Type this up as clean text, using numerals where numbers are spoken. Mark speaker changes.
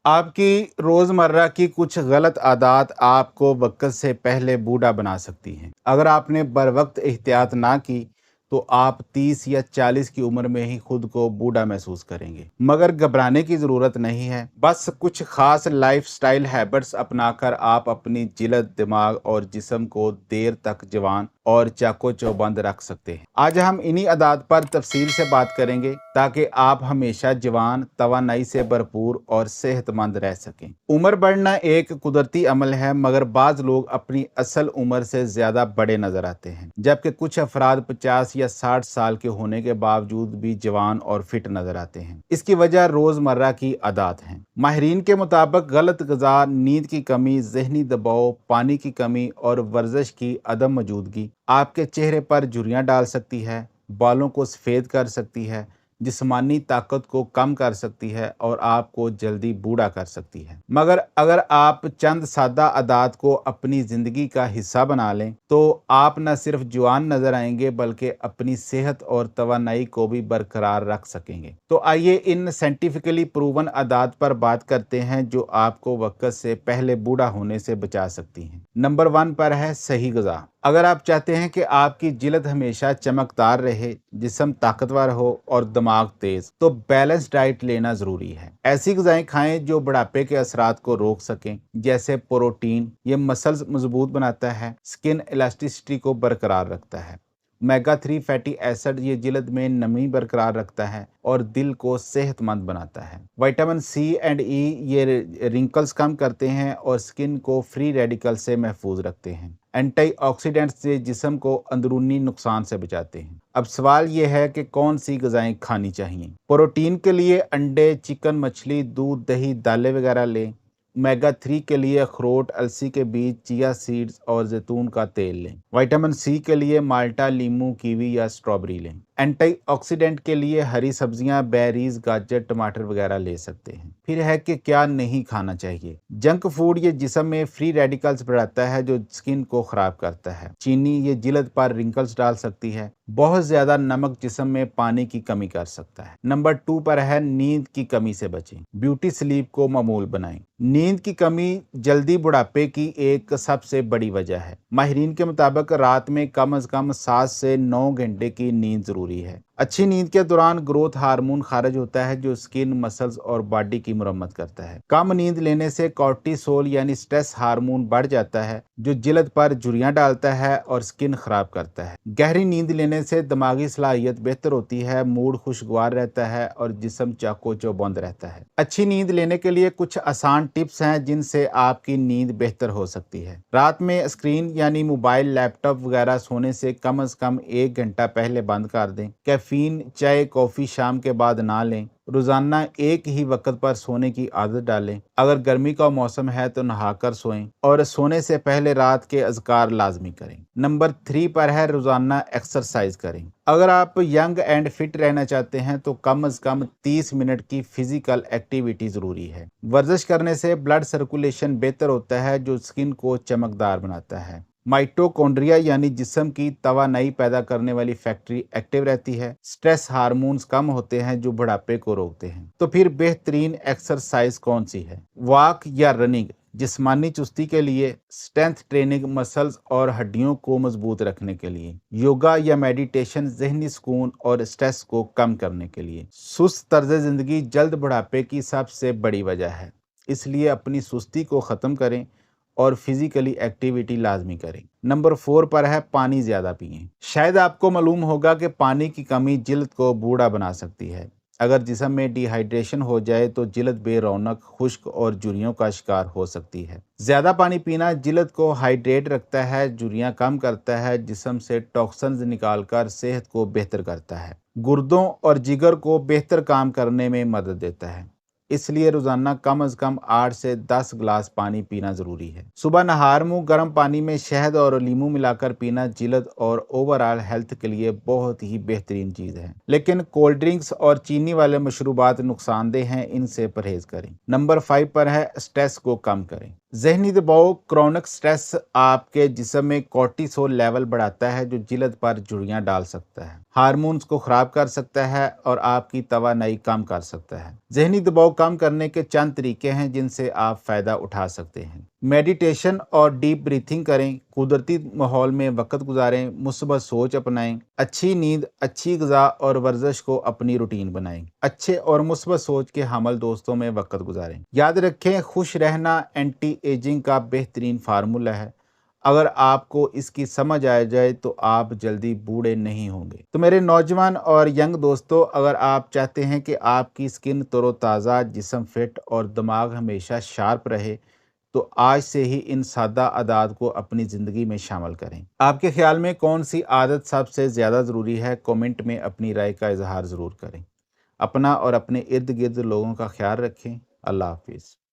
Speaker 1: आपकी रोज़मर्रा की कुछ गलत आदत आपको वक़्त से पहले बूढ़ा बना सकती हैं। अगर आपने बरवक़्त एहतियात ना की, तो आप 30 या 40 की उम्र में ही खुद को बूढ़ा महसूस करेंगे। मगर घबराने की ज़रूरत नहीं है। बस कुछ ख़ास लाइफ़स्टाइल हैबिट्स अपनाकर आप अपनी जिल्द, दिमाग और जिस्म को देर तक जवान और चाको-चौबंद रख सकते हैं। आज हम इन्हीं आदात पर तफ़सील से बात करेंगे ताकि आप हमेशा जवान, तवानाई से भरपूर और सेहतमंद रह सकें। उम्र बढ़ना एक कुदरती अमल है, मगर बाज़ लोग अपनी असल उम्र से ज़्यादा बड़े नज़र आते हैं, जबकि कुछ अफराद 50 या 60 साल के होने के बावजूद भी जवान और फिट नज़र आते हैं। इसकी वजह रोज़मर्रा की आदत हैं। माहिरीन के मुताबिक गलत ग़िज़ा, नींद की कमी, ज़हनी दबाव, पानी की कमी और वर्जिश की अदम मौजूदगी आपके चेहरे पर झुर्रियाँ डाल सकती है, बालों को सफ़ेद कर सकती है, जिस्मानी ताकत को कम कर सकती है और आपको जल्दी बूढ़ा कर सकती है। मगर अगर आप चंद सादा आदत को अपनी ज़िंदगी का हिस्सा बना लें, तो आप न सिर्फ जवान नज़र आएंगे बल्कि अपनी सेहत और तवानाई को भी बरकरार रख सकेंगे। तो आइए इन साइंटिफिकली प्रूवन आदत पर बात करते हैं जो आपको वक़्त से पहले बूढ़ा होने से बचा सकती हैं। नंबर 1 पर है सही ग़िज़ा। अगर आप चाहते हैं कि आपकी जिल्द हमेशा चमकदार रहे, जिस्म ताकतवर हो और दिमाग तेज, तो बैलेंस डाइट लेना ज़रूरी है। ऐसी ग़िज़ाएं खाएं जो बुढ़ापे के असरात को रोक सकें, जैसे प्रोटीन, ये मसल्स मजबूत बनाता है, स्किन इलास्टिसिटी को बरकरार रखता है। ओमेगा 3 फैटी एसिड, ये जिल्द में नमी बरकरार रखता है और दिल को सेहतमंद बनाता है। विटामिन सी एंड ई, ये रिंकल्स कम करते हैं और स्किन को फ्री रेडिकल से महफूज रखते हैं। एंटीऑक्सीडेंट्स से जिस्म को अंदरूनी नुकसान से बचाते हैं। अब सवाल ये है कि कौन सी ग़िज़ाएं खानी चाहिए। प्रोटीन के लिए अंडे, चिकन, मछली, दूध, दही, दालें वगैरह लें। ओमेगा 3 के लिए अखरोट, अलसी के बीज, चिया सीड्स और जैतून का तेल लें। विटामिन सी के लिए माल्टा, लीमू, कीवी या स्ट्रॉबेरी लें। एंटीऑक्सीडेंट के लिए हरी सब्जियां, बेरीज, गाजर, टमाटर वगैरह ले सकते हैं। फिर है कि क्या नहीं खाना चाहिए। जंक फूड ये जिस्म में फ्री रेडिकल्स बढ़ाता है जो स्किन को खराब करता है। चीनी ये जिल्द पर रिंकल्स डाल सकती है। बहुत ज्यादा नमक जिस्म में पानी की कमी कर सकता है। नंबर 2 पर है नींद की कमी से बचें। ब्यूटी स्लीप को मामूल बनाएं। नींद की कमी जल्दी बुढ़ापे की एक सबसे बड़ी वजह है। माहिरीन के मुताबिक रात में कम से कम 7 से 9 घंटे की नींद जरूरी है। अच्छी नींद के दौरान ग्रोथ हार्मोन खारिज होता है जो स्किन, मसल्स और बॉडी की मुरम्मत करता है। कम नींद लेने से कॉर्टिसोल यानी स्ट्रेस हार्मोन बढ़ जाता है जो जिल्द पर झुर्रियां डालता है और स्किन खराब करता है। गहरी नींद लेने से दिमागी सलाहियत बेहतर होती है, मूड खुशगवार रहता है और जिस्म चाको चौबंद रहता है। अच्छी नींद लेने के लिए कुछ आसान टिप्स हैं जिनसे आपकी नींद बेहतर हो सकती है। रात में स्क्रीन यानी मोबाइल, लैपटॉप वगैरह सोने से कम 1 घंटा पहले बंद कर दें। कैफीन, चाय, कॉफ़ी शाम के बाद ना लें। रोजाना एक ही वक्त पर सोने की आदत डालें। अगर गर्मी का मौसम है तो नहाकर सोएं और सोने से पहले रात के अज़कार लाजमी करें। नंबर 3 पर है रोजाना एक्सरसाइज करें। अगर आप यंग एंड फिट रहना चाहते हैं तो कम से कम 30 मिनट की फिजिकल एक्टिविटी जरूरी है। वर्जिश करने से ब्लड सर्कुलेशन बेहतर होता है जो स्किन को चमकदार बनाता है। माइटोकॉन्ड्रिया यानी जिस्म की तवानाई पैदा करने वाली फैक्ट्री एक्टिव रहती है। स्ट्रेस हार्मोन्स कम होते हैं जो बुढ़ापे को रोकते हैं। तो फिर बेहतरीन एक्सरसाइज कौन सी है? वॉक या रनिंग जिस्मानी चुस्ती के लिए, स्ट्रेंथ ट्रेनिंग मसल्स और हड्डियों को मजबूत रखने के लिए, योगा या मेडिटेशन जहनी सुकून और स्ट्रेस को कम करने के लिए। सुस्त तर्ज जिंदगी जल्द बुढ़ापे की सबसे बड़ी वजह है, इसलिए अपनी सुस्ती को ख़त्म करें और फिजिकली एक्टिविटी लाजमी करें। नंबर 4 पर है पानी ज़्यादा पिएं। शायद आपको मालूम होगा कि पानी की कमी जिल्द को बूढ़ा बना सकती है। अगर जिस्म में डिहाइड्रेशन हो जाए तो जिल्द बेरौनक, खुश्क और झुर्रियों का शिकार हो सकती है। ज़्यादा पानी पीना जिल्द को हाइड्रेट रखता है, झुर्रियाँ कम करता है, जिस्म से टॉक्सिन्स निकालकर सेहत को बेहतर करता है, गुर्दों और जिगर को बेहतर काम करने में मदद देता है। इसलिए रोजाना कम से कम 8 से 10 गिलास पानी पीना जरूरी है। सुबह नहार मुंह गर्म पानी में शहद और नींबू मिलाकर पीना जिल्द और ओवरऑल हेल्थ के लिए बहुत ही बेहतरीन चीज है। लेकिन कोल्ड ड्रिंक्स और चीनी वाले मशरूबात नुकसानदेह हैं, इनसे परहेज करें। नंबर 5 पर है स्ट्रेस को कम करें। ذہنی دباؤ کرونک سٹریس آپ کے جسم میں کورٹیسول لیول بڑھاتا ہے جو جلد پر جھریاں ڈال سکتا ہے، ہارمونز کو خراب کر سکتا ہے اور آپ کی توانائی کم کر سکتا ہے۔ ذہنی دباؤ کم کرنے کے چند طریقے ہیں جن سے آپ فائدہ اٹھا سکتے ہیں۔ میڈیٹیشن اور ڈیپ بریتھنگ کریں، قدرتی ماحول میں وقت گزاریں، مثبت سوچ اپنائیں، اچھی نیند، اچھی غذا اور ورزش کو اپنی روٹین بنائیں، اچھے اور مثبت سوچ کے حامل دوستوں میں وقت گزاریں۔ یاد رکھیں، خوش رہنا اینٹی ایجنگ کا بہترین فارمولہ ہے۔ اگر آپ کو اس کی سمجھ آ جائے تو آپ جلدی بوڑھے نہیں ہوں گے۔ تو میرے نوجوان اور ینگ دوستو، اگر آپ چاہتے ہیں کہ آپ کی سکن تر و تازہ، جسم فٹ اور دماغ ہمیشہ شارپ رہے تو آج سے ہی ان سادہ عادات کو اپنی زندگی میں شامل کریں۔ آپ کے خیال میں کون سی عادت سب سے زیادہ ضروری ہے؟ کامنٹ میں اپنی رائے کا اظہار ضرور کریں۔ اپنا اور اپنے ارد گرد لوگوں کا خیال رکھیں۔ اللہ حافظ۔